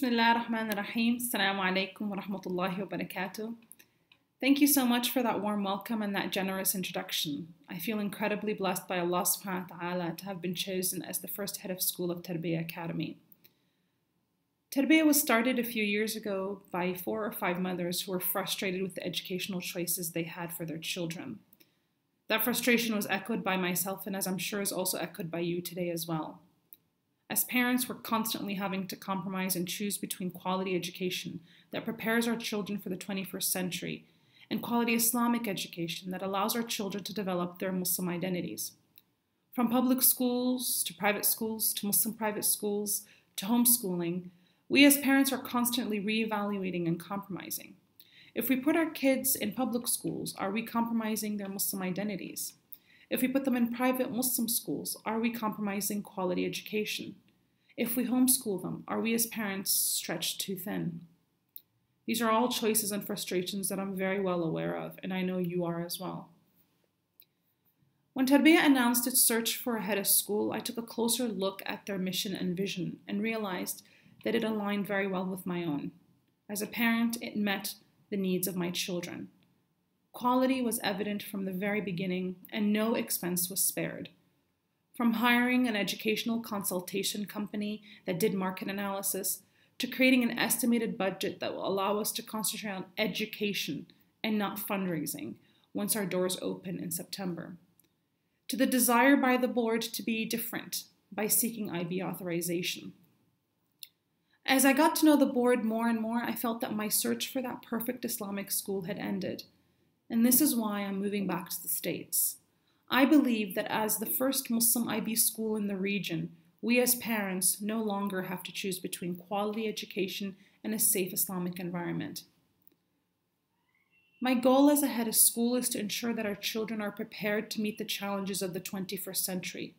Bismillah ar-Rahman ar-Rahim. Assalamu alaikum wa rahmatullahi wa barakatuh. Thank you so much for that warm welcome and that generous introduction. I feel incredibly blessed by Allah subhanahu wa ta'ala to have been chosen as the first head of school of Tarbiyah Academy. Tarbiyah was started a few years ago by 4 or 5 mothers who were frustrated with the educational choices they had for their children. That frustration was echoed by myself, and as I'm sure is also echoed by you today as well. As parents, we're constantly having to compromise and choose between quality education that prepares our children for the 21st century and quality Islamic education that allows our children to develop their Muslim identities. From public schools to private schools to Muslim private schools to homeschooling, we as parents are constantly reevaluating and compromising. If we put our kids in public schools, are we compromising their Muslim identities? If we put them in private Muslim schools, are we compromising quality education? If we homeschool them, are we as parents stretched too thin? These are all choices and frustrations that I'm very well aware of, and I know you are as well. When Tarbiyah announced its search for a head of school, I took a closer look at their mission and vision and realized that it aligned very well with my own. As a parent, it met the needs of my children. Quality was evident from the very beginning, and no expense was spared. From hiring an educational consultation company that did market analysis, to creating an estimated budget that will allow us to concentrate on education and not fundraising once our doors open in September, to the desire by the board to be different by seeking IB authorization. As I got to know the board more and more, I felt that my search for that perfect Islamic school had ended. And this is why I'm moving back to the States. I believe that as the first Muslim IB school in the region, we as parents no longer have to choose between quality education and a safe Islamic environment. My goal as a head of school is to ensure that our children are prepared to meet the challenges of the 21st century.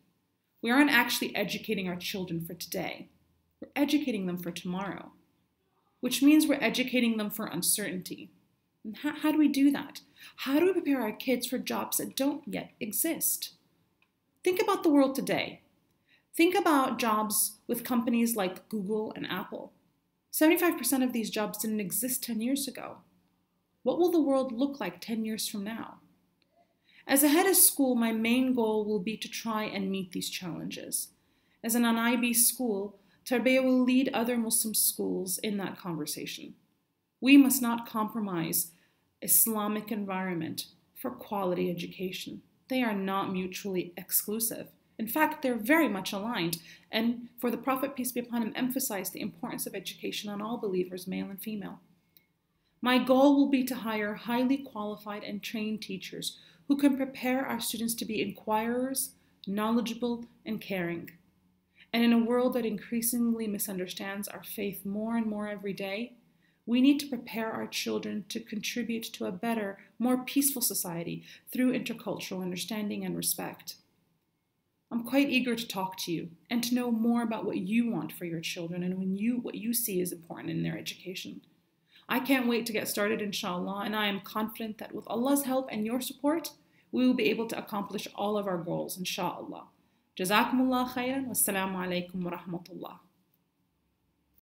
We aren't actually educating our children for today. We're educating them for tomorrow, which means we're educating them for uncertainty. And how do we do that? How do we prepare our kids for jobs that don't yet exist? Think about the world today. Think about jobs with companies like Google and Apple. 75% of these jobs didn't exist 10 years ago. What will the world look like 10 years from now? As a head of school, my main goal will be to try and meet these challenges. As an IB school, Tarbiyah will lead other Muslim schools in that conversation. We must not compromise Islamic environment for quality education. They are not mutually exclusive. In fact, they're very much aligned. And for the Prophet, peace be upon him, emphasized the importance of education on all believers, male and female. My goal will be to hire highly qualified and trained teachers who can prepare our students to be inquirers, knowledgeable, and caring. And in a world that increasingly misunderstands our faith more and more every day, we need to prepare our children to contribute to a better, more peaceful society through intercultural understanding and respect. I'm quite eager to talk to you and to know more about what you want for your children and what you see is important in their education. I can't wait to get started, inshallah, and I am confident that with Allah's help and your support, we will be able to accomplish all of our goals, inshallah. Jazakumullah khairan. Wassalamu alaikum wa rahmatullah.